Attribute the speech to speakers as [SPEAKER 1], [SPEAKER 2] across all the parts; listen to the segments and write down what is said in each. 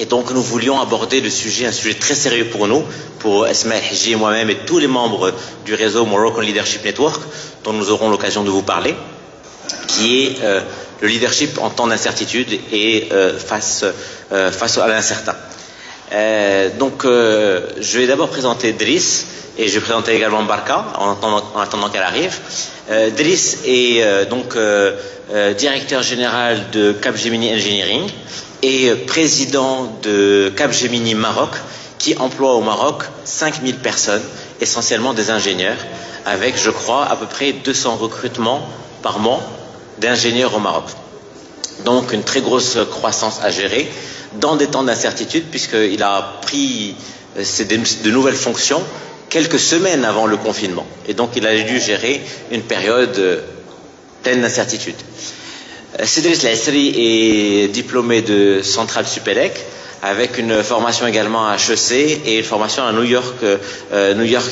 [SPEAKER 1] Et donc nous voulions aborder un sujet très sérieux pour nous, pour Esma El Hijji et moi-même et tous les membres du réseau Moroccan Leadership Network, dont nous aurons l'occasion de vous parler, qui est le leadership en temps d'incertitude et face à l'incertain. Je vais d'abord présenter Driss et je vais présenter également Barka en attendant qu'elle arrive. Driss est directeur général de Capgemini Engineering et président de Capgemini Maroc, qui emploie au Maroc 5000 personnes, essentiellement des ingénieurs, avec, je crois, à peu près 200 recrutements par mois d'ingénieurs au Maroc. Donc une très grosse croissance à gérer dans des temps d'incertitude, puisqu'il a pris de nouvelles fonctions quelques semaines avant le confinement. Et donc il a dû gérer une période pleine d'incertitude. Cédric Lassri est diplômé de Centrale Supélec, avec une formation également à HEC et une formation à New York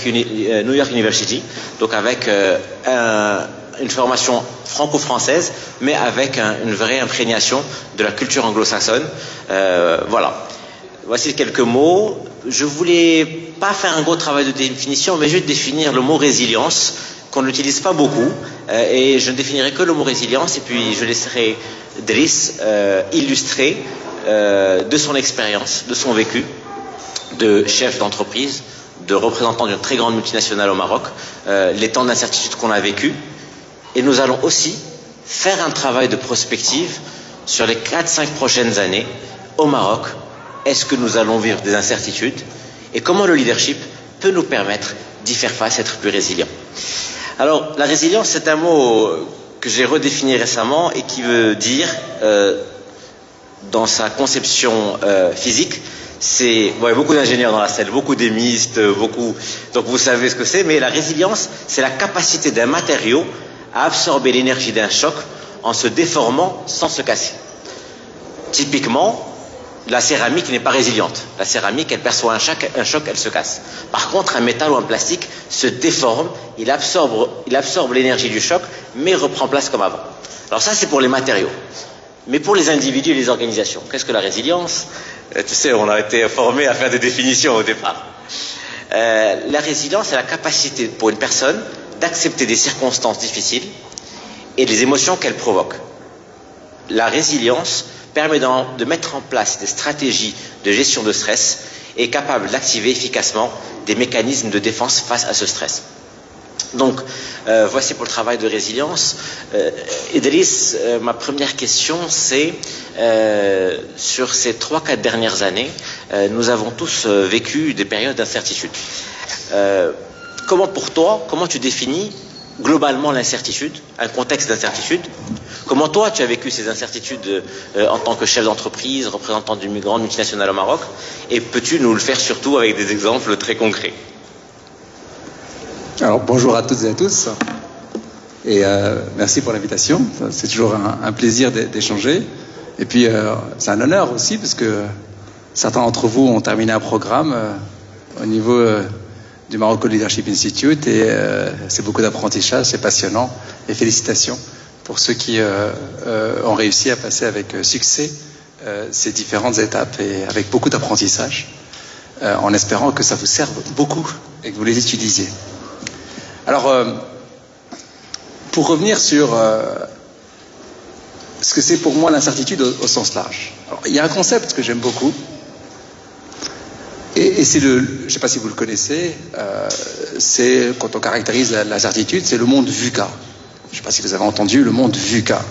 [SPEAKER 1] University, donc avec une formation franco-française, mais avec une vraie imprégnation de la culture anglo-saxonne. Voilà. Voici quelques mots. Je voulais pas faire un gros travail de définition, mais juste définir le mot résilience, qu'on n'utilise pas beaucoup, et je ne définirai que le mot résilience, et puis je laisserai Driss illustrer de son expérience, de son vécu, de chef d'entreprise, de représentant d'une très grande multinationale au Maroc, les temps d'incertitude qu'on a vécu. Et nous allons aussi faire un travail de prospective sur les 4-5 prochaines années au Maroc. Est-ce que nous allons vivre des incertitudes et comment le leadership peut nous permettre d'y faire face, être plus résilient. Alors, la résilience, c'est un mot que j'ai redéfini récemment et qui veut dire, dans sa conception physique, c'est beaucoup d'ingénieurs dans la salle, beaucoup d'émistes, donc vous savez ce que c'est, mais la résilience, c'est la capacité d'un matériau à absorber l'énergie d'un choc en se déformant sans se casser. Typiquement, la céramique n'est pas résiliente. La céramique, elle perçoit un choc, elle se casse. Par contre, un métal ou un plastique se déforme, il absorbe l'énergie du choc, mais reprend place comme avant. Alors ça, c'est pour les matériaux. Mais pour les individus et les organisations, qu'est-ce que la résilience? Tu sais, on a été formé à faire des définitions au départ. La résilience, c'est la capacité pour une personne d'accepter des circonstances difficiles et les émotions qu'elles provoquent. La résilience permet de mettre en place des stratégies de gestion de stress et est capable d'activer efficacement des mécanismes de défense face à ce stress. Donc, voici pour le travail de résilience. Idriss, ma première question, c'est sur ces 3-4 dernières années, nous avons tous vécu des périodes d'incertitude. Comment tu définis globalement l'incertitude, un contexte d'incertitude? Comment toi tu as vécu ces incertitudes en tant que chef d'entreprise, représentant d'une grande multinationale au Maroc? Et peux-tu nous le faire surtout avec des exemples très concrets?
[SPEAKER 2] Alors bonjour à toutes et à tous et merci pour l'invitation. C'est toujours un plaisir d'échanger. Et puis c'est un honneur aussi parce que certains d'entre vous ont terminé un programme au niveau du Moroccan Leadership Institute et c'est beaucoup d'apprentissage, c'est passionnant et félicitations pour ceux qui ont réussi à passer avec succès ces différentes étapes et avec beaucoup d'apprentissage en espérant que ça vous serve beaucoup et que vous les utilisiez. Alors, pour revenir sur ce que c'est pour moi l'incertitude au sens large. Alors, il y a un concept que j'aime beaucoup, et c'est je ne sais pas si vous le connaissez, c'est quand on caractérise l'incertitude, c'est le monde VUCA. Je ne sais pas si vous avez entendu le monde VUCA.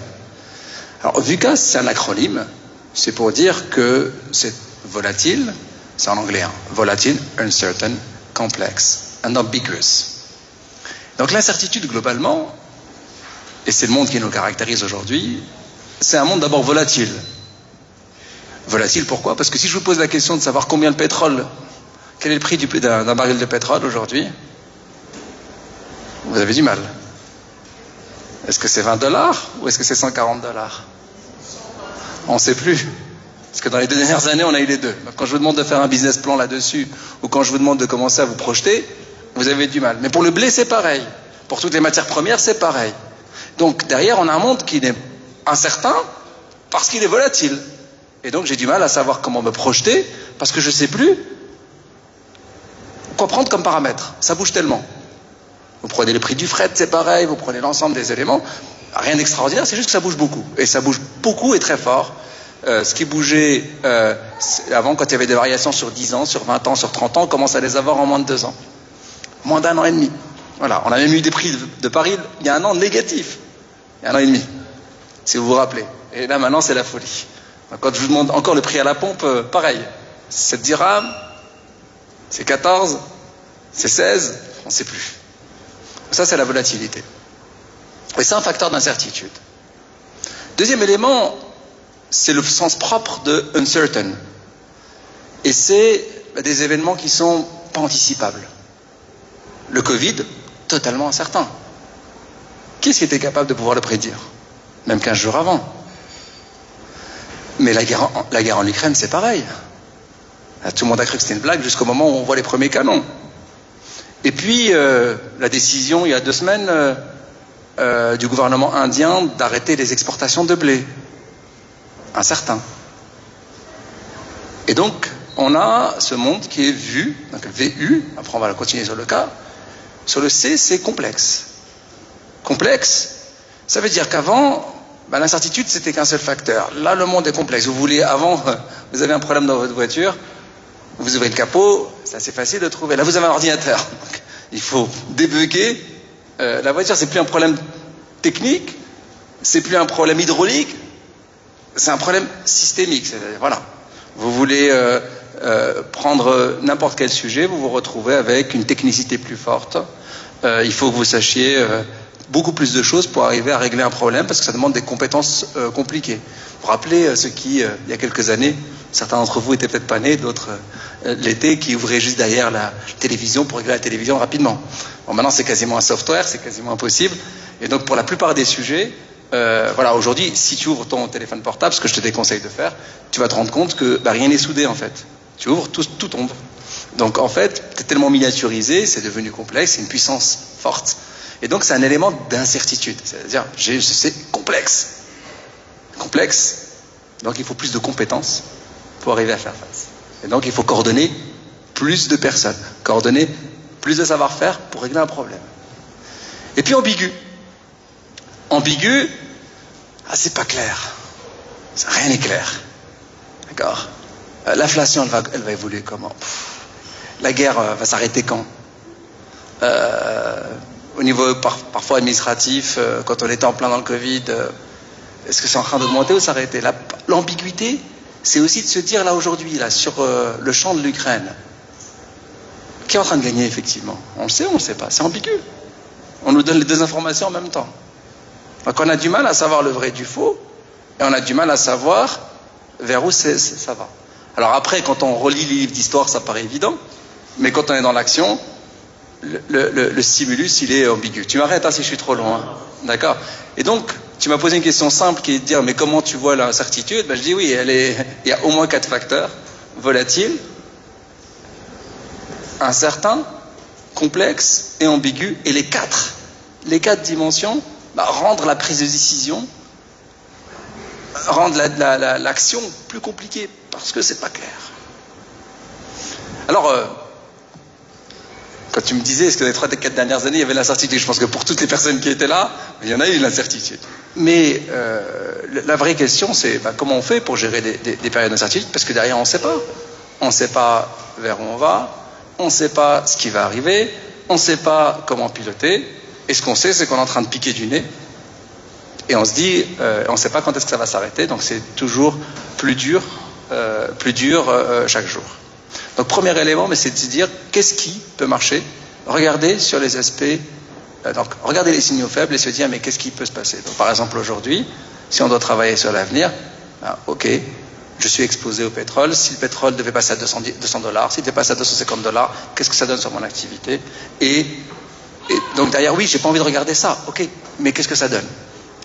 [SPEAKER 2] Alors, VUCA, c'est un acronyme, c'est pour dire que c'est volatile, c'est en anglais, hein, volatile, uncertain, complex, and ambiguous. Donc l'incertitude globalement, et c'est le monde qui nous caractérise aujourd'hui, c'est un monde d'abord volatile. Volatile pourquoi? Parce que si je vous pose la question de savoir combien de pétrole, quel est le prix d'un baril de pétrole aujourd'hui, vous avez du mal. Est-ce que c'est 20 $ ou est-ce que c'est 140 $? On ne sait plus. Parce que dans les 2 dernières années, on a eu les deux. Donc, quand je vous demande de faire un business plan là-dessus, ou quand je vous demande de commencer à vous projeter, vous avez du mal. Mais pour le blé, c'est pareil. Pour toutes les matières premières, c'est pareil. Donc derrière, on a un monde qui est incertain parce qu'il est volatile. Et donc j'ai du mal à savoir comment me projeter, parce que je ne sais plus quoi prendre comme paramètre. Ça bouge tellement. Vous prenez le prix du fret, c'est pareil, vous prenez l'ensemble des éléments. Rien d'extraordinaire, c'est juste que ça bouge beaucoup. Et ça bouge beaucoup et très fort. Ce qui bougeait avant, quand il y avait des variations sur 10 ans, sur 20 ans, sur 30 ans, on commence à les avoir en moins de 2 ans. Moins d'1 an et demi. Voilà, on a même eu des prix de Paris il y a 1 an négatifs. Il y a 1 an et demi, si vous vous rappelez. Et là maintenant c'est la folie. Quand je vous demande encore le prix à la pompe, pareil. 7 dirhams, c'est 14, c'est 16, on ne sait plus. Ça c'est la volatilité. Et c'est un facteur d'incertitude. Deuxième élément, c'est le sens propre de uncertain. Et c'est des événements qui ne sont pas anticipables. Le Covid, totalement incertain. Qui est-ce qui était capable de pouvoir le prédire? Même 15 jours avant. Mais la guerre en Ukraine, c'est pareil. Tout le monde a cru que c'était une blague jusqu'au moment où on voit les premiers canons. Et puis, la décision, il y a 2 semaines, du gouvernement indien d'arrêter les exportations de blé. Incertain. Et donc, on a ce monde qui est vu, donc VU, après on va continuer sur le K. Sur le C, c'est complexe. Complexe, ça veut dire qu'avant, l'incertitude, c'était qu'un seul facteur. Là, le monde est complexe. Vous voulez, avant, vous avez un problème dans votre voiture, vous ouvrez le capot, c'est assez facile de trouver. Là, vous avez un ordinateur. Donc, il faut débugger. La voiture, c'est plus un problème technique, c'est plus un problème hydraulique, c'est un problème systémique. C'est-à-dire, voilà. Vous voulez prendre n'importe quel sujet, vous vous retrouvez avec une technicité plus forte. Il faut que vous sachiez beaucoup plus de choses pour arriver à régler un problème, parce que ça demande des compétences compliquées. Vous vous rappelez ceux qui, il y a quelques années, certains d'entre vous étaient peut-être pas nés, d'autres l'été, qui ouvraient juste derrière la télévision pour régler la télévision rapidement. Bon, maintenant c'est quasiment un software, c'est quasiment impossible. Et donc pour la plupart des sujets, voilà, aujourd'hui, si tu ouvres ton téléphone portable, ce que je te déconseille de faire, tu vas te rendre compte que rien n'est soudé en fait. Tu ouvres, tout tombe. Donc en fait, c'est tellement miniaturisé, c'est devenu complexe, c'est une puissance forte. Et donc c'est un élément d'incertitude. C'est-à-dire, c'est complexe. Complexe, donc il faut plus de compétences pour arriver à faire face. Et donc il faut coordonner plus de personnes, coordonner plus de savoir-faire pour régler un problème. Et puis ambigu. Ambigu, c'est pas clair. Rien n'est clair. D'accord? L'inflation, elle va évoluer comment? La guerre va s'arrêter quand? Au niveau parfois administratif, quand on était en plein dans le Covid, est-ce que c'est en train d'augmenter ou s'arrêter? L'ambiguïté, c'est aussi de se dire là aujourd'hui, là, sur le champ de l'Ukraine, qui est en train de gagner effectivement? On le sait ou on ne le sait pas? C'est ambigu. On nous donne les 2 informations en même temps. Donc on a du mal à savoir le vrai du faux, et on a du mal à savoir vers où ça va. Alors après, quand on relit les livres d'histoire, ça paraît évident, mais quand on est dans l'action, le stimulus, il est ambigu. Tu m'arrêtes si je suis trop loin. D'accord? Et donc, tu m'as posé une question simple qui est de dire, mais comment tu vois l'incertitude? Je dis oui, il y a au moins 4 facteurs. Volatile, incertain, complexe et ambigu. Et les 4 dimensions, rendre la prise de décision, rendre l'action plus compliquée, parce que c'est pas clair. Alors, quand tu me disais, est-ce que dans les 3-4 dernières années, il y avait l'incertitude? Je pense que pour toutes les personnes qui étaient là, il y en a eu l'incertitude. Mais la vraie question, c'est comment on fait pour gérer des périodes d'incertitude? Parce que derrière, on ne sait pas. On ne sait pas vers où on va, on ne sait pas ce qui va arriver, on ne sait pas comment piloter. Et ce qu'on sait, c'est qu'on est en train de piquer du nez. Et on se dit, on ne sait pas quand est-ce que ça va s'arrêter, donc c'est toujours plus dur chaque jour. Donc premier élément, mais c'est de se dire qu'est-ce qui peut marcher. Regardez sur les aspects, donc regardez les signaux faibles et se dire mais qu'est-ce qui peut se passer. Donc par exemple aujourd'hui, si on doit travailler sur l'avenir, ok, je suis exposé au pétrole. Si le pétrole devait passer à $200, s'il devait passer à $250, qu'est-ce que ça donne sur mon activité? Et donc derrière, oui, j'ai pas envie de regarder ça, ok, mais qu'est-ce que ça donne?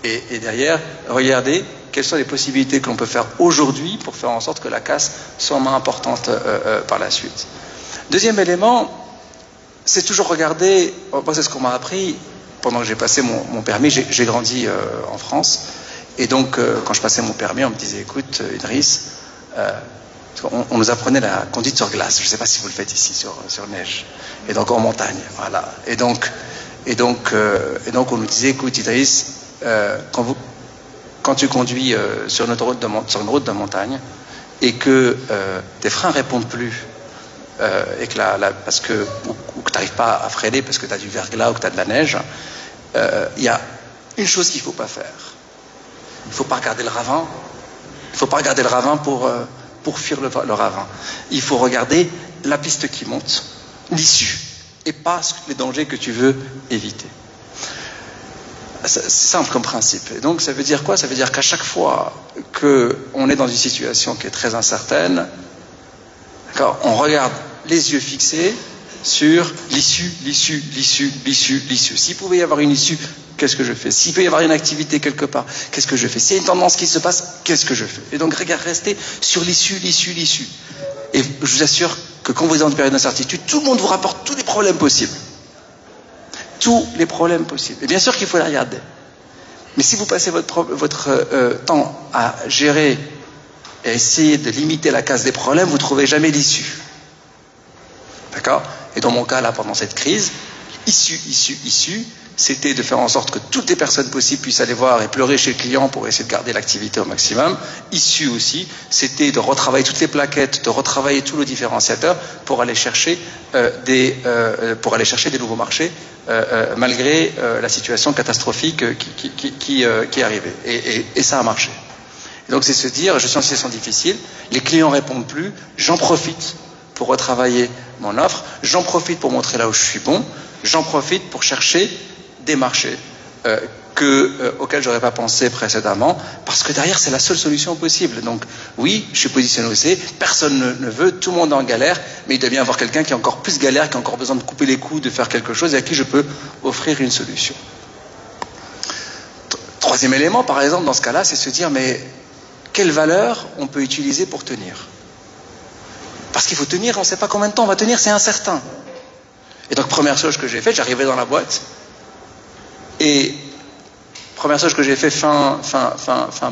[SPEAKER 2] Et derrière, regardez quelles sont les possibilités que l'on peut faire aujourd'hui pour faire en sorte que la casse soit moins importante par la suite. Deuxième élément, c'est toujours regarder, moi c'est ce qu'on m'a appris pendant que j'ai passé mon permis, j'ai grandi en France, et donc quand je passais mon permis, on me disait, écoute Idriss, on nous apprenait la conduite sur glace. Je ne sais pas si vous le faites ici sur neige. Et donc en montagne, voilà. Et donc on nous disait, écoute, Idriss, quand tu conduis sur une route de montagne et que tes freins répondent plus, et que ou que tu n'arrives pas à freiner parce que tu as du verglas ou que tu as de la neige, il y a une chose qu'il ne faut pas faire. Il ne faut pas regarder le ravin. Il ne faut pas regarder le ravin pour fuir le ravin. Il faut regarder la piste qui monte, l'issue, et pas les dangers que tu veux éviter. C'est simple comme principe. Et donc ça veut dire quoi? Ça veut dire qu'à chaque fois qu'on est dans une situation qui est très incertaine, on regarde les yeux fixés sur l'issue. S'il pouvait y avoir une issue, qu'est-ce que je fais? S'il peut y avoir une activité quelque part, qu'est-ce que je fais? S'il y a une tendance qui se passe, qu'est-ce que je fais? Et donc restez sur l'issue. Et je vous assure que quand vous êtes dans une période d'incertitude, tout le monde vous rapporte tous les problèmes possibles. Tous les problèmes possibles. Et bien sûr qu'il faut les regarder. Mais si vous passez votre temps à gérer et à essayer de limiter la casse des problèmes, vous ne trouvez jamais l'issue. D'accord? Et dans mon cas, là, pendant cette crise, issue, c'était de faire en sorte que toutes les personnes possibles puissent aller voir et pleurer chez le client pour essayer de garder l'activité au maximum. Issue aussi, c'était de retravailler toutes les plaquettes, de retravailler tout le différenciateur pour aller chercher des nouveaux marchés malgré la situation catastrophique qui est arrivée. Et ça a marché. Et donc c'est se dire, je suis en situation difficile, les clients ne répondent plus, j'en profite pour retravailler mon offre, j'en profite pour montrer là où je suis bon, j'en profite pour chercher des marchés auxquels je n'aurais pas pensé précédemment, parce que derrière c'est la seule solution possible. Donc oui, je suis positionné au C, personne ne veut, tout le monde est en galère, mais il doit bien y avoir quelqu'un qui est encore plus galère, qui a encore besoin de couper les coups, de faire quelque chose, et à qui je peux offrir une solution. Troisième élément, par exemple, dans ce cas-là, c'est se dire, mais quelle valeur on peut utiliser pour tenir? Parce qu'il faut tenir, on ne sait pas combien de temps on va tenir, c'est incertain. Et donc, première chose que j'ai faite, j'arrivais dans la boîte, et première chose que j'ai fait fin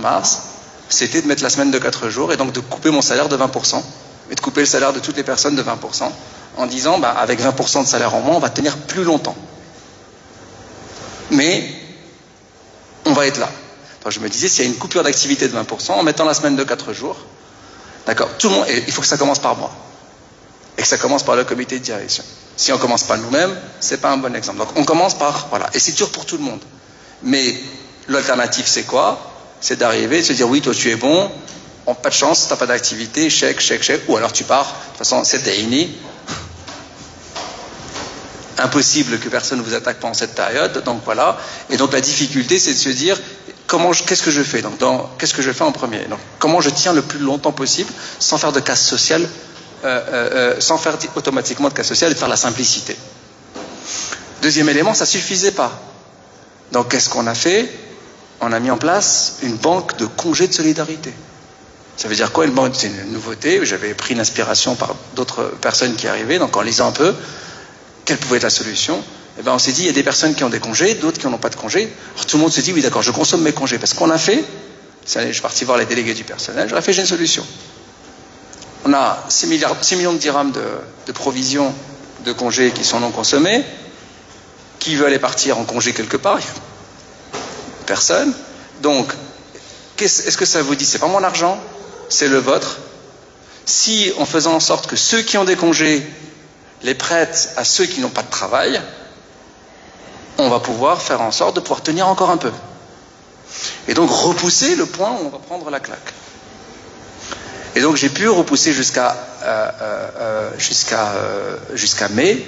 [SPEAKER 2] mars, c'était de mettre la semaine de 4 jours, et donc de couper mon salaire de 20%, et de couper le salaire de toutes les personnes de 20%, en disant, avec 20% de salaire en moins, on va tenir plus longtemps. Mais, on va être là. Donc, je me disais, s'il y a une coupure d'activité de 20%, en mettant la semaine de 4 jours, d'accord, tout le monde, et il faut que ça commence par moi. Et que ça commence par le comité de direction. Si on ne commence pas nous-mêmes, ce n'est pas un bon exemple. Donc on commence par, voilà, et c'est dur pour tout le monde. Mais l'alternative c'est quoi? C'est d'arriver et de se dire, oui, toi tu es bon, pas de chance, tu n'as pas d'activité, chèque, ou alors tu pars, de toute façon c'est Daini. Impossible que personne ne vous attaque pendant cette période, donc voilà. Et donc la difficulté c'est de se dire, qu'est-ce que je fais? Donc qu'est-ce que je fais en premier? Donc comment je tiens le plus longtemps possible sans faire de casse sociale, sans faire automatiquement de casse sociale et de faire la simplicité. Deuxième élément, ça ne suffisait pas. Donc qu'est-ce qu'on a fait? On a mis en place une banque de congés de solidarité. Ça veut dire quoi une banque? C'est une nouveauté. J'avais pris l'inspiration par d'autres personnes qui arrivaient, donc en lisant un peu, quelle pouvait être la solution? Eh bien, on s'est dit, il y a des personnes qui ont des congés, d'autres qui n'en ont pas de congés. Alors tout le monde s'est dit, oui d'accord, je consomme mes congés. Parce qu'on a fait, je suis parti voir les délégués du personnel, j'aurais fait, j'ai une solution. On a 6 millions de dirhams de provisions de congés qui sont non consommés. Qui veut aller partir en congé quelque part? Personne. Donc, est-ce que ça vous dit, c'est pas mon argent, c'est le vôtre? Si, en faisant en sorte que ceux qui ont des congés les prêtent à ceux qui n'ont pas de travail, on va pouvoir faire en sorte de pouvoir tenir encore un peu. Et donc repousser le point où on va prendre la claque. Et donc j'ai pu repousser jusqu'à mai.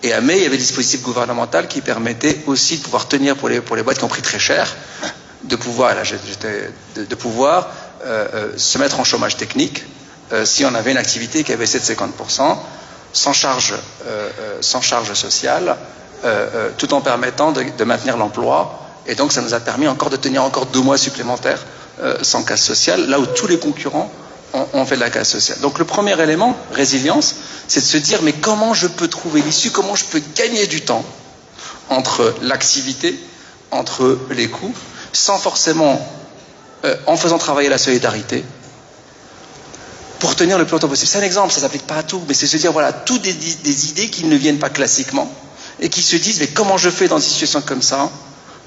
[SPEAKER 2] Et à mai, il y avait des dispositifs gouvernementaux qui permettaient aussi de pouvoir tenir pour les boîtes qui ont pris très cher, de pouvoir se mettre en chômage technique si on avait une activité qui avait baissé de 50%, sans charge sociale, tout en permettant de maintenir l'emploi. Et donc ça nous a permis encore de tenir encore 2 mois supplémentaires sans casse sociale, là où tous les concurrents ont fait de la casse sociale. Donc le premier élément, résilience, c'est de se dire, mais comment je peux trouver l'issue, comment je peux gagner du temps entre l'activité, entre les coûts, sans forcément, en faisant travailler la solidarité, pour tenir le plus longtemps possible. C'est un exemple, ça ne s'applique pas à tout, mais c'est se dire, voilà, toutes des idées qui ne viennent pas classiquement et qui se disent, mais comment je fais dans des situations comme ça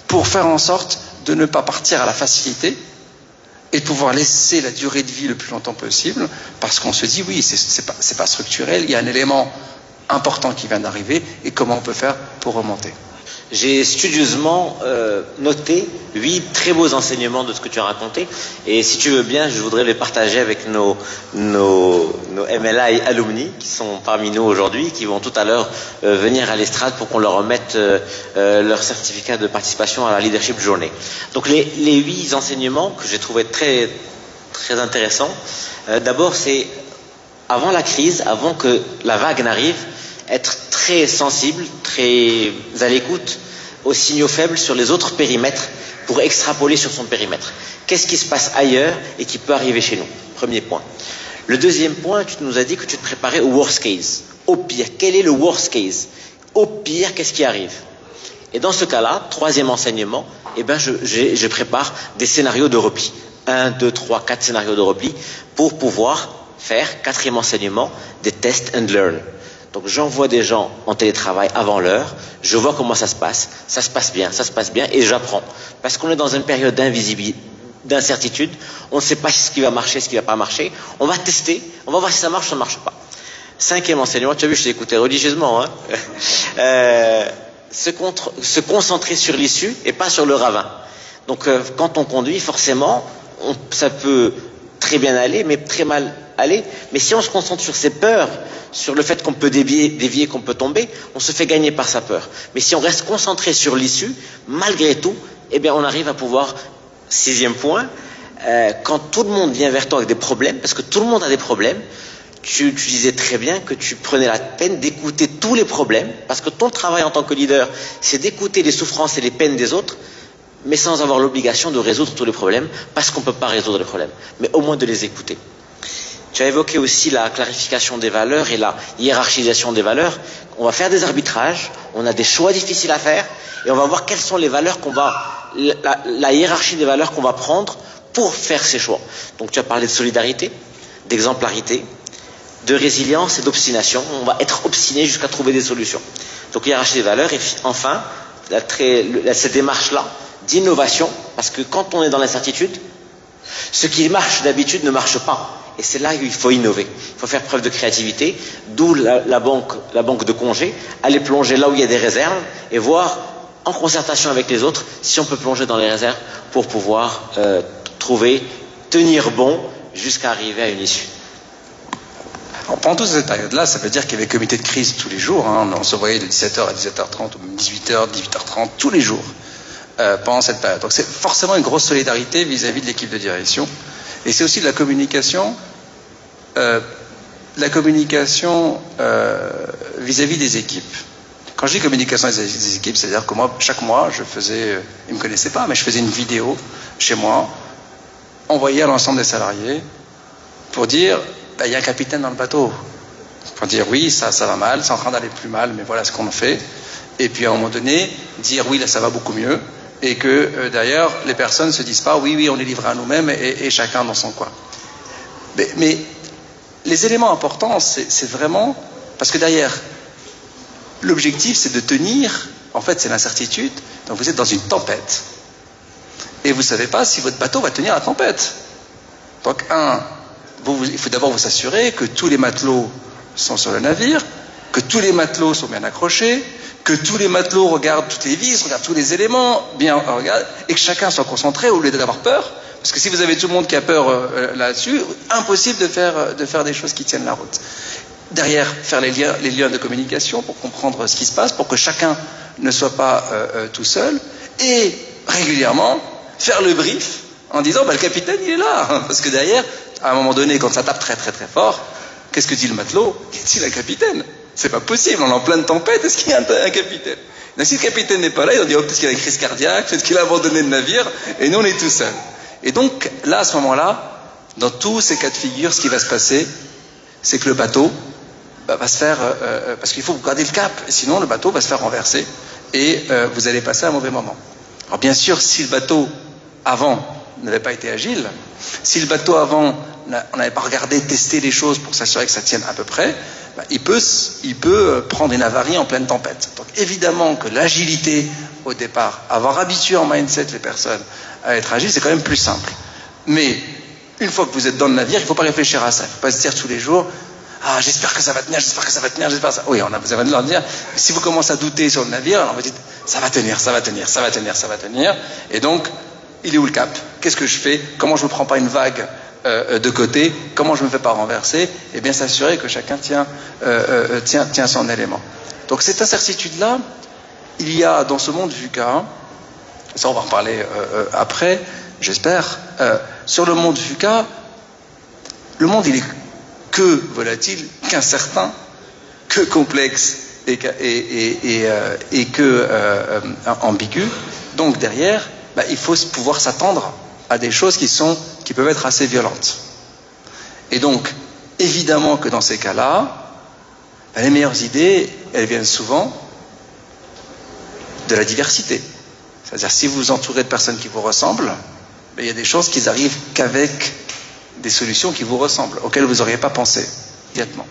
[SPEAKER 2] pour faire en sorte de ne pas partir à la facilité et de pouvoir laisser la durée de vie le plus longtemps possible, parce qu'on se dit, oui, c'est pas structurel, il y a un élément important qui vient d'arriver, et comment on peut faire pour remonter.
[SPEAKER 1] J'ai studieusement noté 8 très beaux enseignements de ce que tu as raconté, et si tu veux bien, je voudrais les partager avec nos MLI alumni qui sont parmi nous aujourd'hui, qui vont tout à l'heure venir à l'estrade pour qu'on leur remette leur certificat de participation à la Leadership Journée. Donc les 8 enseignements que j'ai trouvé très, très intéressants, d'abord c'est avant la crise, avant que la vague n'arrive, être très sensible, très à l'écoute aux signaux faibles sur les autres périmètres pour extrapoler sur son périmètre. Qu'est-ce qui se passe ailleurs et qui peut arriver chez nous? Premier point. Le deuxième point, tu nous as dit que tu te préparais au worst case. Au pire, quel est le worst case? Au pire, qu'est-ce qui arrive? Et dans ce cas-là, troisième enseignement, je prépare des scénarios de repli. 1, 2, 3, 4 scénarios de repli pour pouvoir faire, quatrième enseignement, des test and learn. Donc j'envoie des gens en télétravail avant l'heure, je vois comment ça se passe bien, et j'apprends. Parce qu'on est dans une période d'invisibilité, d'incertitude, on ne sait pas ce qui va marcher, ce qui ne va pas marcher, on va tester, on va voir si ça marche ou ça ne marche pas. Cinquième enseignement, tu as vu, je t'ai écouté religieusement, se concentrer sur l'issue et pas sur le ravin. Donc quand on conduit, forcément, ça peut très bien aller, mais très mal aller. Mais si on se concentre sur ses peurs, sur le fait qu'on peut dévier, qu'on peut tomber, on se fait gagner par sa peur. Mais si on reste concentré sur l'issue, malgré tout, on arrive à pouvoir, sixième point, quand tout le monde vient vers toi avec des problèmes, parce que tout le monde a des problèmes, tu disais très bien que tu prenais la peine d'écouter tous les problèmes, parce que ton travail en tant que leader, c'est d'écouter les souffrances et les peines des autres, mais sans avoir l'obligation de résoudre tous les problèmes, parce qu'on ne peut pas résoudre les problèmes, mais au moins de les écouter. Tu as évoqué aussi la clarification des valeurs et la hiérarchisation des valeurs. On va faire des arbitrages, on a des choix difficiles à faire, et on va voir quelles sont les valeurs la hiérarchie des valeurs qu'on va prendre pour faire ces choix. Donc tu as parlé de solidarité, d'exemplarité, de résilience et d'obstination. On va être obstiné jusqu'à trouver des solutions. Donc hiérarchie des valeurs, et enfin, cette démarche-là d'innovation, parce que quand on est dans l'incertitude, ce qui marche d'habitude ne marche pas. Et c'est là qu'il faut innover. Il faut faire preuve de créativité, d'où la banque de congés, aller plonger là où il y a des réserves et voir, en concertation avec les autres, si on peut plonger dans les réserves pour pouvoir tenir bon jusqu'à arriver à une issue.
[SPEAKER 2] Alors, pendant toute cette période-là, ça veut dire qu'il y avait comité de crise tous les jours. On se voyait de 17h à 17h30 ou 18h, 18h30, tous les jours pendant cette période. Donc c'est forcément une grosse solidarité vis-à-vis de l'équipe de direction. Et c'est aussi de la communication vis-à-vis des équipes. Quand je dis communication vis-à-vis des équipes, c'est-à-dire que moi, chaque mois, ils ne me connaissaient pas, mais je faisais une vidéo chez moi, envoyée à l'ensemble des salariés, pour dire, il y a un capitaine dans le bateau. Pour dire, oui, ça va mal, c'est en train d'aller plus mal, mais voilà ce qu'on fait. Et puis à un moment donné, dire, oui, là, ça va beaucoup mieux. Et que d'ailleurs les personnes ne se disent pas oui on est livré à nous-mêmes et chacun dans son coin. Mais les éléments importants, c'est vraiment parce que derrière l'objectif c'est de tenir, en fait c'est l'incertitude, donc vous êtes dans une tempête et vous ne savez pas si votre bateau va tenir la tempête. Donc il faut d'abord vous assurer que tous les matelots sont sur le navire, que tous les matelots sont bien accrochés, que tous les matelots regardent toutes les vis, regardent tous les éléments, et que chacun soit concentré au lieu d'avoir peur. Parce que si vous avez tout le monde qui a peur là-dessus, impossible de faire des choses qui tiennent la route. Derrière, faire les liens de communication pour comprendre ce qui se passe, pour que chacun ne soit pas tout seul, et régulièrement faire le brief en disant le capitaine il est là. Parce que derrière, à un moment donné, quand ça tape très très très fort, qu'est-ce que dit le matelot? Qu'est-ce que dit le capitaine? C'est pas possible, on est en pleine tempête, est-ce qu'il y a un capitaine? Donc, si le capitaine n'est pas là, ils vont dire peut-être qu'il a une crise cardiaque, peut-être qu'il a abandonné le navire, et nous on est tout seuls. Et donc là, à ce moment-là, dans tous ces cas de figure, ce qui va se passer, c'est que le bateau va se faire, parce qu'il faut garder le cap, sinon le bateau va se faire renverser, et vous allez passer un mauvais moment. Alors bien sûr, si le bateau, avant, n'avait pas été agile, si le bateau avant, on n'avait pas regardé, testé les choses pour s'assurer que ça tienne à peu près, ben, il peut prendre une avarie en pleine tempête. Donc évidemment que l'agilité au départ, avoir habitué en mindset les personnes à être agiles, c'est quand même plus simple. Mais une fois que vous êtes dans le navire, il ne faut pas réfléchir à ça. Il ne faut pas se dire tous les jours, ah, j'espère que ça va tenir, j'espère que ça va tenir, j'espère que ça... Oui, on a besoin de leur dire, si vous commencez à douter sur le navire, alors vous dites, ça va tenir, ça va tenir, ça va tenir, ça va tenir. Et donc, il est où le cap? Qu'est-ce que je fais? Comment je ne me prends pas une vague de côté? Comment je ne me fais pas renverser? Et bien s'assurer que chacun tient son élément. Donc cette incertitude-là, il y a dans ce monde VUCA, ça on va en parler après, j'espère, sur le monde VUCA, le monde il est que volatile, qu'incertain, que complexe et que ambigu. Donc derrière, bah, il faut pouvoir s'attendre à des choses qui peuvent être assez violentes. Et donc, évidemment que dans ces cas-là, bah, les meilleures idées, elles viennent souvent de la diversité. C'est-à-dire, si vous vous entourez de personnes qui vous ressemblent, bah, il y a des choses qui n'arrivent qu'avec des solutions qui vous ressemblent, auxquelles vous n'auriez pas pensé immédiatement.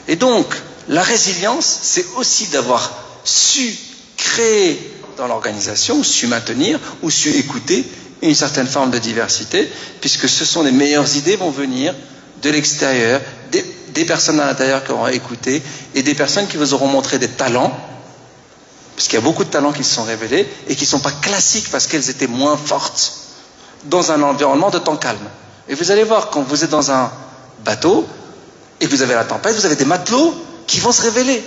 [SPEAKER 2] Et donc, la résilience, c'est aussi d'avoir su créer dans l'organisation, ou su maintenir, ou su écouter une certaine forme de diversité, puisque ce sont les meilleures idées vont venir de l'extérieur, des personnes à l'intérieur qui auront écouté, et des personnes qui vous auront montré des talents, puisqu'il y a beaucoup de talents qui se sont révélés, et qui ne sont pas classiques parce qu'elles étaient moins fortes dans un environnement de temps calme. Et vous allez voir, quand vous êtes dans un bateau, et que vous avez la tempête, vous avez des matelots qui vont se révéler.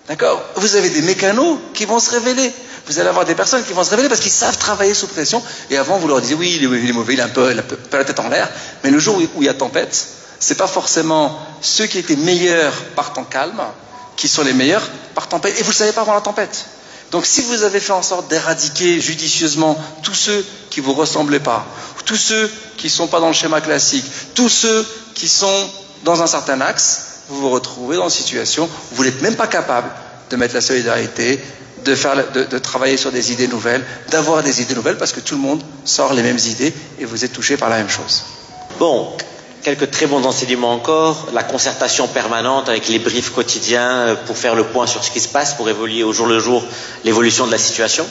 [SPEAKER 2] D'accord? Vous avez des mécanos qui vont se révéler. Vous allez avoir des personnes qui vont se révéler parce qu'ils savent travailler sous pression. Et avant, vous leur disiez, oui, il est mauvais, il a un peu la tête en l'air. Mais le jour où il y a tempête, c'est pas forcément ceux qui étaient meilleurs par temps calme qui sont les meilleurs par tempête. Et vous ne le savez pas avant la tempête. Donc si vous avez fait en sorte d'éradiquer judicieusement tous ceux qui ne vous ressemblaient pas, tous ceux qui ne sont pas dans le schéma classique, tous ceux qui sont dans un certain axe, vous vous retrouvez dans une situation où vous n'êtes même pas capable de mettre la solidarité, de travailler sur des idées nouvelles, d'avoir des idées nouvelles, parce que tout le monde sort les mêmes idées et vous êtes touché par la même chose.
[SPEAKER 1] Bon, quelques très bons enseignements encore, la concertation permanente avec les briefs quotidiens pour faire le point sur ce qui se passe, pour évoluer au jour le jour l'évolution de la situation.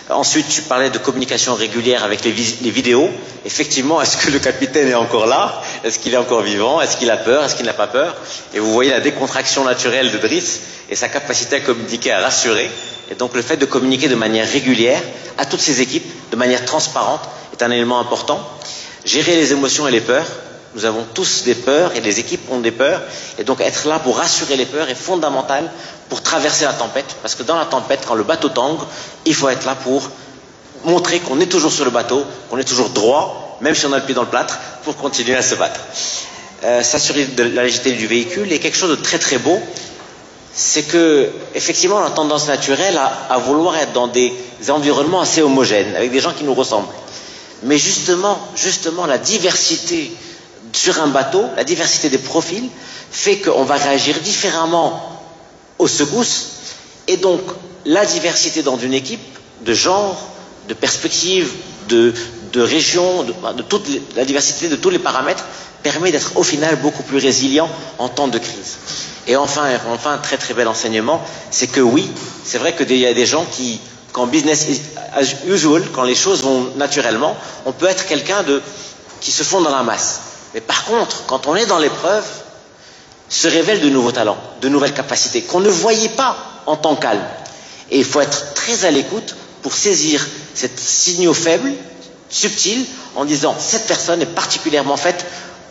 [SPEAKER 1] Ensuite, tu parlais de communication régulière avec les vidéos. Effectivement, est-ce que le capitaine est encore là? Est-ce qu'il est encore vivant? Est-ce qu'il a peur? Est-ce qu'il n'a pas peur? Et vous voyez la décontraction naturelle de Driss et sa capacité à communiquer, à rassurer. Et donc le fait de communiquer de manière régulière à toutes ces équipes, de manière transparente, est un élément important. Gérer les émotions et les peurs. Nous avons tous des peurs et les équipes ont des peurs. Et donc être là pour rassurer les peurs est fondamental pour traverser la tempête. Parce que dans la tempête, quand le bateau tangue, il faut être là pour montrer qu'on est toujours sur le bateau, qu'on est toujours droit, même si on a le pied dans le plâtre, pour continuer à se battre. S'assurer de la légitimité du véhicule. Et quelque chose de très très beau, c'est que effectivement on a tendance naturelle à vouloir être dans des environnements assez homogènes, avec des gens qui nous ressemblent. Mais justement la diversité sur un bateau, la diversité des profils, fait qu'on va réagir différemment aux secousses, et donc la diversité dans une équipe, de genre, de perspective, de région, la diversité de tous les paramètres, permet d'être au final beaucoup plus résilient en temps de crise. Et enfin, un très très bel enseignement, c'est que oui, c'est vrai qu'il y a des gens qui, quand business as usual, quand les choses vont naturellement, on peut être quelqu'un qui se fond dans la masse. Mais par contre, quand on est dans l'épreuve, se révèlent de nouveaux talents, de nouvelles capacités qu'on ne voyait pas en temps calme. Et il faut être très à l'écoute pour saisir ces signaux faibles, subtils, en disant cette personne est particulièrement faite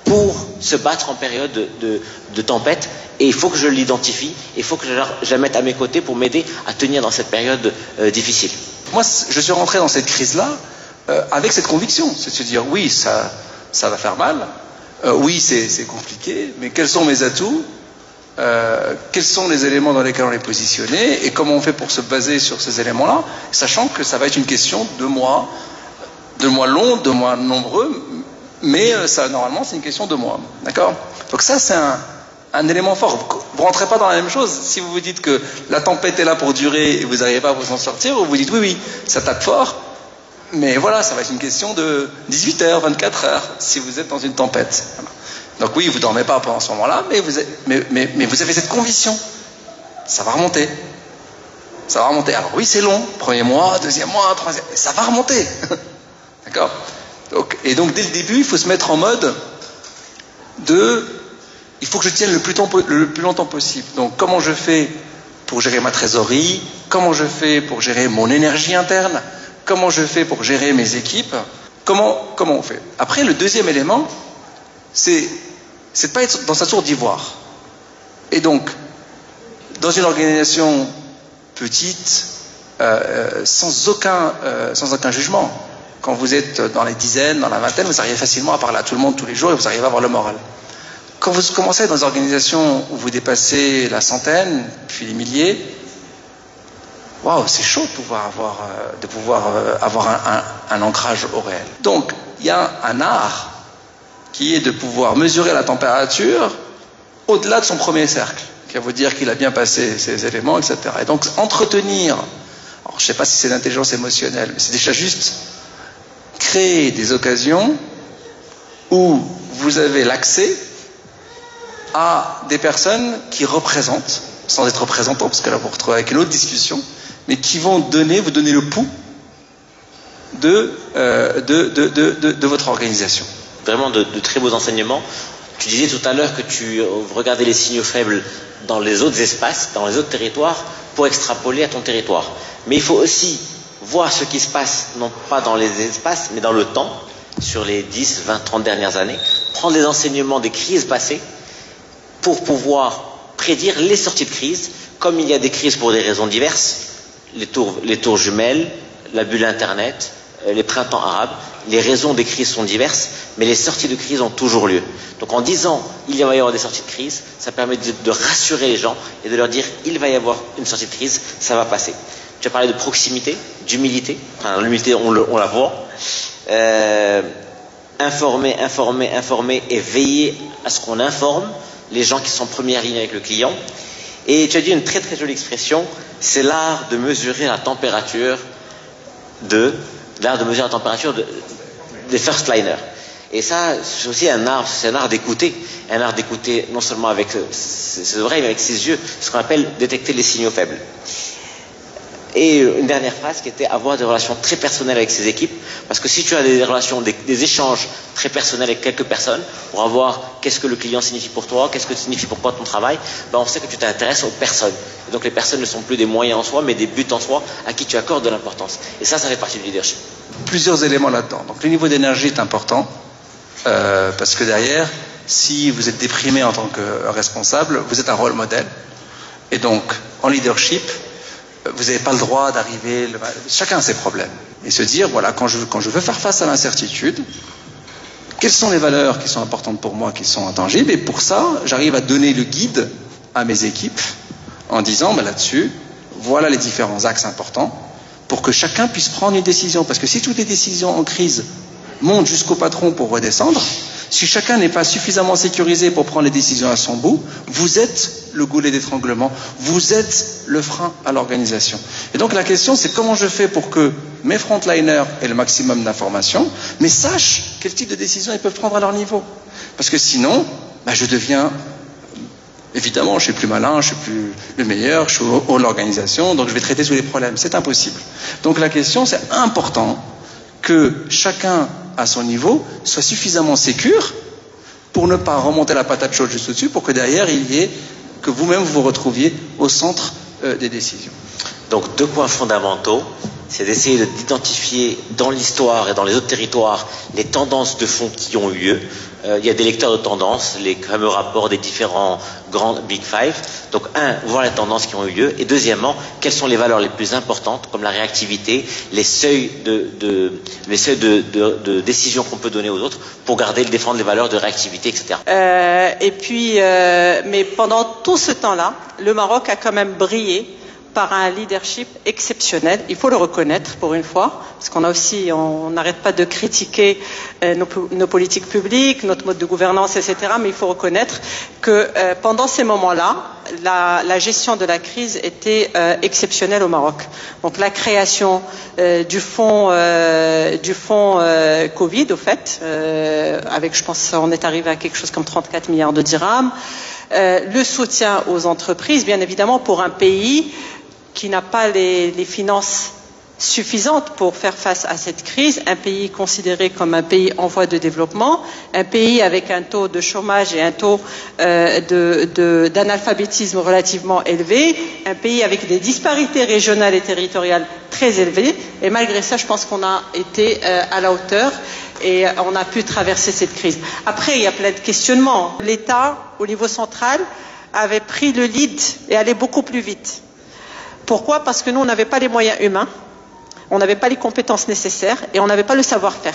[SPEAKER 1] pour se battre en période de tempête, et il faut que je l'identifie, il faut que je la mette à mes côtés pour m'aider à tenir dans cette période difficile.
[SPEAKER 2] Moi, je suis rentré dans cette crise-là avec cette conviction, c'est de se dire oui, ça va faire mal, oui, c'est compliqué, mais quels sont mes atouts, quels sont les éléments dans lesquels on est positionné, et comment on fait pour se baser sur ces éléments-là, sachant que ça va être une question de mois longs, de mois nombreux, mais ça, normalement, c'est une question de mois. D'accord? Donc ça, c'est un élément fort. Vous ne rentrez pas dans la même chose. Si vous vous dites que la tempête est là pour durer et vous n'arrivez pas à vous en sortir, ou vous dites oui, ça tape fort, Mais voilà, ça va être une question de 18 heures, 24 heures, si vous êtes dans une tempête. Voilà. Donc oui, vous ne dormez pas pendant ce moment-là, mais vous avez cette conviction. Ça va remonter. Ça va remonter. Alors oui, c'est long. Premier mois, deuxième mois, troisième... Mais ça va remonter. D'accord ? Et donc dès le début, il faut se mettre en mode il faut que je tienne le plus longtemps possible. Donc comment je fais pour gérer ma trésorerie? Comment je fais pour gérer mon énergie interne? Comment je fais pour gérer mes équipes? Comment on fait? Après, le deuxième élément, c'est de ne pas être dans sa tour d'ivoire. Et donc, dans une organisation petite, sans aucun jugement, quand vous êtes dans les dizaines, dans la vingtaine, vous arrivez facilement à parler à tout le monde tous les jours et vous arrivez à avoir le moral. Quand vous commencez dans des organisations où vous dépassez la centaine, puis les milliers, waouh, c'est chaud de pouvoir avoir un ancrage au réel. Donc, il y a un art qui est de pouvoir mesurer la température au-delà de son premier cercle, qui va vous dire qu'il a bien passé ses éléments, etc. Et donc, entretenir, alors je ne sais pas si c'est l'intelligence émotionnelle, mais c'est déjà juste créer des occasions où vous avez l'accès à des personnes qui représentent, sans être représentants, parce que là vous vous retrouvez avec une autre discussion, mais qui vont vous donner le pouls de votre organisation.
[SPEAKER 1] Vraiment de très beaux enseignements. Tu disais tout à l'heure que tu regardais les signaux faibles dans les autres espaces, dans les autres territoires, pour extrapoler à ton territoire. Mais il faut aussi voir ce qui se passe, non pas dans les espaces, mais dans le temps, sur les 10, 20, 30 dernières années, prendre les enseignements des crises passées pour pouvoir prédire les sorties de crise, comme il y a des crises pour des raisons diverses, les tours jumelles, la bulle Internet, les printemps arabes, les raisons des crises sont diverses, mais les sorties de crise ont toujours lieu. Donc en disant il va y avoir des sorties de crise, ça permet de rassurer les gens et de leur dire il va y avoir une sortie de crise, ça va passer. Tu as parlé de proximité, d'humilité, enfin l'humilité on la voit, informer et veiller à ce qu'on informe les gens qui sont en première ligne avec le client. Et tu as dit une très très jolie expression, c'est l'art de mesurer la température des first liners. Et ça, c'est aussi un art d'écouter non seulement avec ses oreilles, mais avec ses yeux, ce qu'on appelle détecter les signaux faibles. Et une dernière phrase qui était avoir des relations très personnelles avec ses équipes, parce que si tu as des relations, des échanges très personnels avec quelques personnes, pour avoir qu'est-ce que le client signifie pour toi, qu'est-ce que signifie pour toi ton travail, ben on sait que tu t'intéresses aux personnes. Et donc les personnes ne sont plus des moyens en soi, mais des buts en soi à qui tu accordes de l'importance. Et ça fait partie du leadership.
[SPEAKER 2] Plusieurs éléments là-dedans. Donc le niveau d'énergie est important, parce que derrière, si vous êtes déprimé en tant que responsable, vous êtes un rôle modèle. Et donc, en leadership, vous n'avez pas le droit d'arriver... Chacun a ses problèmes. Et se dire, voilà, quand je veux faire face à l'incertitude, quelles sont les valeurs qui sont importantes pour moi, qui sont intangibles? Et pour ça, j'arrive à donner le guide à mes équipes en disant, là-dessus, voilà les différents axes importants pour que chacun puisse prendre une décision. Parce que si toutes les décisions en crise montent jusqu'au patron pour redescendre, si chacun n'est pas suffisamment sécurisé pour prendre les décisions à son bout, vous êtes le goulet d'étranglement, vous êtes le frein à l'organisation. Et donc la question, c'est comment je fais pour que mes frontliners aient le maximum d'informations, mais sachent quel type de décision ils peuvent prendre à leur niveau. Parce que sinon, je deviens... Évidemment, je suis plus malin, je suis plus le meilleur, je suis au haut de l'organisation, donc je vais traiter tous les problèmes. C'est impossible. Donc la question, c'est important que chacun à son niveau soit suffisamment sécure pour ne pas remonter la patate chaude juste au-dessus, pour que derrière que vous-même vous retrouviez au centre des décisions.
[SPEAKER 1] Donc 2 points fondamentaux, c'est d'essayer d'identifier dans l'histoire et dans les autres territoires les tendances de fond qui ont eu lieu. Il y a des lecteurs de tendances, les fameux rapports des différents grands Big Five. Donc voir les tendances qui ont eu lieu. Et deuxièmement, quelles sont les valeurs les plus importantes, comme la réactivité, les seuils de décision qu'on peut donner aux autres pour défendre les valeurs de réactivité, etc.
[SPEAKER 3] Mais pendant tout ce temps-là, le Maroc a quand même brillé par un leadership exceptionnel. Il faut le reconnaître pour une fois, parce on n'arrête pas de critiquer nos politiques publiques, notre mode de gouvernance, etc. Mais il faut reconnaître que pendant ces moments-là, la gestion de la crise était exceptionnelle au Maroc. Donc la création du fonds Covid, au fait, avec, je pense, on est arrivé à quelque chose comme 34 milliards de dirhams. Le soutien aux entreprises, bien évidemment, pour un pays qui n'a pas les finances suffisantes pour faire face à cette crise, un pays considéré comme un pays en voie de développement, un pays avec un taux de chômage et un taux d'analphabétisme relativement élevé, un pays avec des disparités régionales et territoriales très élevées, et malgré ça, je pense qu'on a été à la hauteur et on a pu traverser cette crise. Après, il y a plein de questionnements. L'État, au niveau central, avait pris le lead et allait beaucoup plus vite. Pourquoi? Parce que nous, on n'avait pas les moyens humains, on n'avait pas les compétences nécessaires et on n'avait pas le savoir-faire.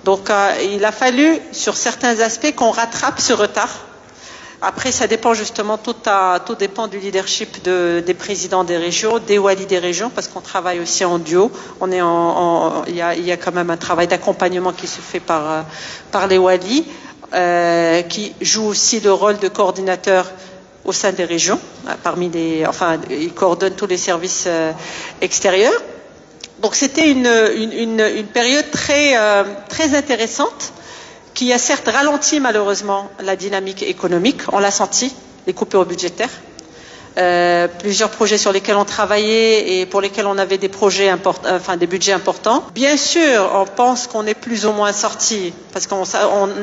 [SPEAKER 3] Donc, il a fallu, sur certains aspects, qu'on rattrape ce retard. Après, ça dépend justement, tout dépend du leadership des présidents des régions, des walis des régions, parce qu'on travaille aussi en duo. Il y a quand même un travail d'accompagnement qui se fait par les walis, qui jouent aussi le rôle de coordinateur au sein des régions. Ils coordonnent tous les services extérieurs. Donc, c'était une période très intéressante, qui a certes ralenti malheureusement la dynamique économique, on l'a senti, les coupures budgétaires. Plusieurs projets sur lesquels on travaillait et pour lesquels on avait des budgets importants. Bien sûr, on pense qu'on est plus ou moins sorti, parce qu'on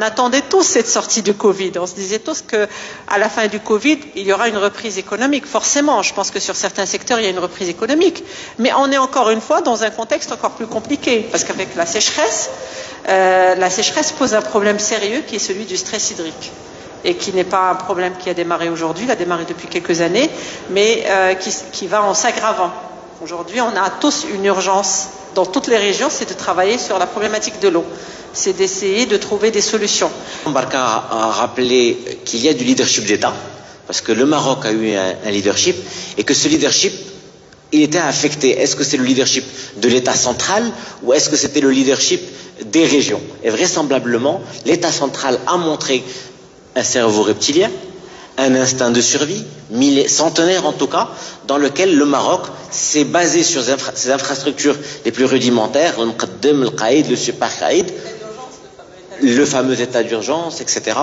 [SPEAKER 3] attendait tous cette sortie du Covid. On se disait tous qu'à la fin du Covid, il y aura une reprise économique. Forcément, je pense que sur certains secteurs, il y a une reprise économique. Mais on est encore une fois dans un contexte encore plus compliqué, parce qu'avec la sécheresse pose un problème sérieux qui est celui du stress hydrique. Et qui n'est pas un problème qui a démarré aujourd'hui, il a démarré depuis quelques années, mais qui va en s'aggravant. Aujourd'hui, on a tous une urgence dans toutes les régions, c'est de travailler sur la problématique de l'eau. C'est d'essayer de trouver des solutions.
[SPEAKER 1] Barka a rappelé qu'il y a du leadership d'État, parce que le Maroc a eu un leadership, et que ce leadership, il était affecté. Est-ce que c'est le leadership de l'État central, ou est-ce que c'était le leadership des régions? Et vraisemblablement, l'État central a montré un cerveau reptilien, un instinct de survie, centenaire en tout cas, dans lequel le Maroc s'est basé sur ses infrastructures les plus rudimentaires, le Mqaddam, le Qaïd, le Super Qaïd, le fameux état d'urgence, etc.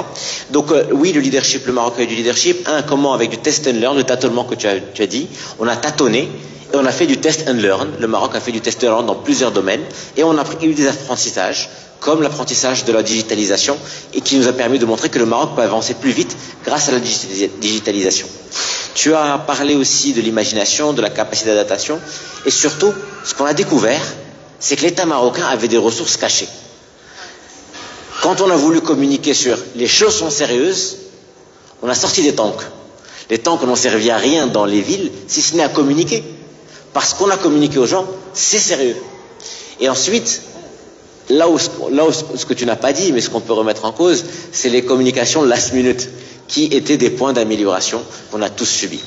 [SPEAKER 1] Donc oui, le Maroc a eu du leadership. Comment? Avec du test and learn, le tâtonnement que tu as dit. On a tâtonné et on a fait du test and learn. Le Maroc a fait du test and learn dans plusieurs domaines et on a eu des apprentissages, comme l'apprentissage de la digitalisation, et qui nous a permis de montrer que le Maroc peut avancer plus vite grâce à la digitalisation. Tu as parlé aussi de l'imagination, de la capacité d'adaptation, et surtout, ce qu'on a découvert, c'est que l'État marocain avait des ressources cachées. Quand on a voulu communiquer sur les choses sont sérieuses, on a sorti des tanks. Les tanks n'ont servi à rien dans les villes, si ce n'est à communiquer. Parce qu'on a communiqué aux gens, c'est sérieux. Et ensuite, Là où ce que tu n'as pas dit, mais ce qu'on peut remettre en cause, c'est les communications last minute, qui étaient des points d'amélioration qu'on a tous subis.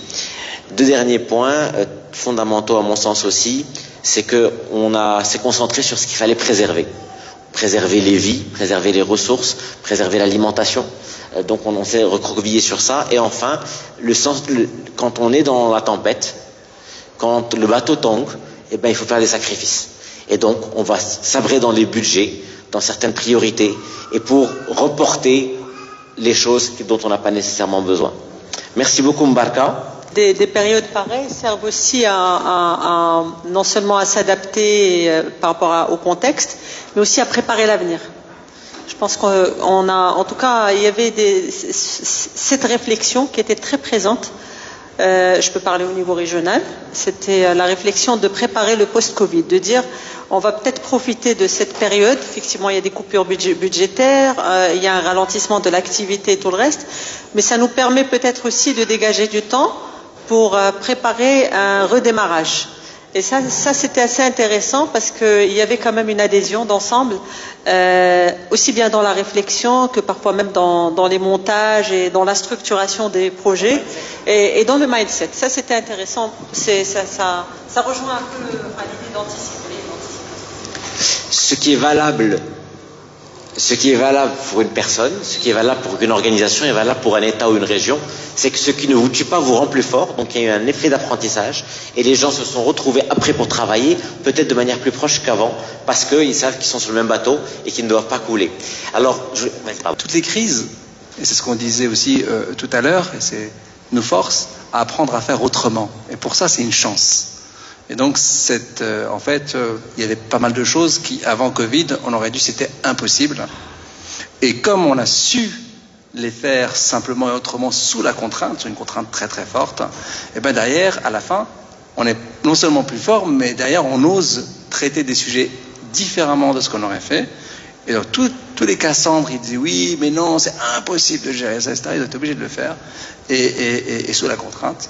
[SPEAKER 1] Deux derniers points fondamentaux à mon sens aussi, c'est qu'on s'est concentré sur ce qu'il fallait préserver. Préserver les vies, préserver les ressources, préserver l'alimentation. Donc on s'est recroquevillé sur ça. Et enfin, quand on est dans la tempête, quand le bateau tangue, il faut faire des sacrifices. Et donc, on va sabrer dans les budgets, dans certaines priorités, et pour reporter les choses dont on n'a pas nécessairement besoin. Merci beaucoup, Mbarka.
[SPEAKER 3] Des périodes pareilles servent aussi non seulement à s'adapter par rapport au contexte, mais aussi à préparer l'avenir. Je pense qu'on a, en tout cas, il y avait cette réflexion qui était très présente. Je peux parler au niveau régional. C'était la réflexion de préparer le post-Covid, de dire on va peut-être profiter de cette période. Effectivement, il y a des coupures budgétaires, il y a un ralentissement de l'activité et tout le reste, mais ça nous permet peut-être aussi de dégager du temps pour préparer un redémarrage. Et ça c'était assez intéressant parce qu'il y avait quand même une adhésion d'ensemble, aussi bien dans la réflexion que parfois même dans les montages et dans la structuration des projets et dans le mindset. Ça c'était intéressant. Ça rejoint un peu l'idée d'anticiper.
[SPEAKER 1] Ce qui est valable pour une personne, ce qui est valable pour une organisation est valable pour un État ou une région, c'est que ce qui ne vous tue pas vous rend plus fort, donc il y a eu un effet d'apprentissage, et les gens se sont retrouvés après pour travailler, peut-être de manière plus proche qu'avant, parce qu'ils savent qu'ils sont sur le même bateau et qu'ils ne doivent pas couler. Alors,
[SPEAKER 2] toutes les crises, et c'est ce qu'on disait aussi tout à l'heure, et c'est nous force à apprendre à faire autrement. Et pour ça, c'est une chance. Et donc, en fait, il y avait pas mal de choses qui, avant Covid, on aurait dit c'était impossible. Et comme on a su les faire simplement et autrement sous la contrainte, une contrainte très très forte, et bien derrière, à la fin, on est non seulement plus fort, mais derrière, on ose traiter des sujets différemment de ce qu'on aurait fait. Et donc, tous les Cassandres, ils disaient oui, mais non, c'est impossible de gérer ça, etc. Ils étaient obligés de le faire, et sous la contrainte.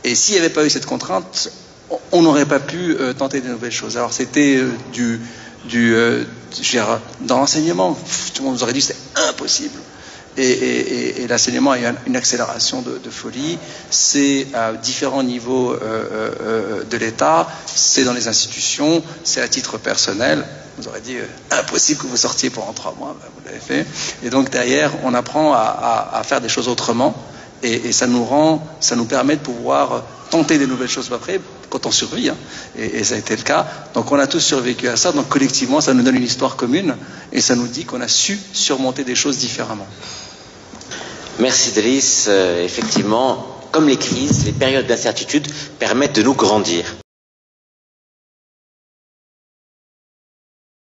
[SPEAKER 2] Et s'il n'y avait pas eu cette contrainte, on n'aurait pas pu tenter de nouvelles choses. Alors c'était dans l'enseignement, tout le monde nous aurait dit que c'était impossible. Et l'enseignement a eu une accélération de folie. C'est à différents niveaux de l'État, c'est dans les institutions, c'est à titre personnel. On nous aurait dit impossible que vous sortiez pendant 3 mois, ben, vous l'avez fait. Et donc derrière, on apprend à faire des choses autrement, et ça nous permet de pouvoir tenter des nouvelles choses après, quand on survit, hein. Et ça a été le cas. Donc on a tous survécu à ça, donc collectivement ça nous donne une histoire commune, et ça nous dit qu'on a su surmonter des choses différemment.
[SPEAKER 1] Merci Driss. Effectivement, comme les crises, les périodes d'incertitude permettent de nous grandir.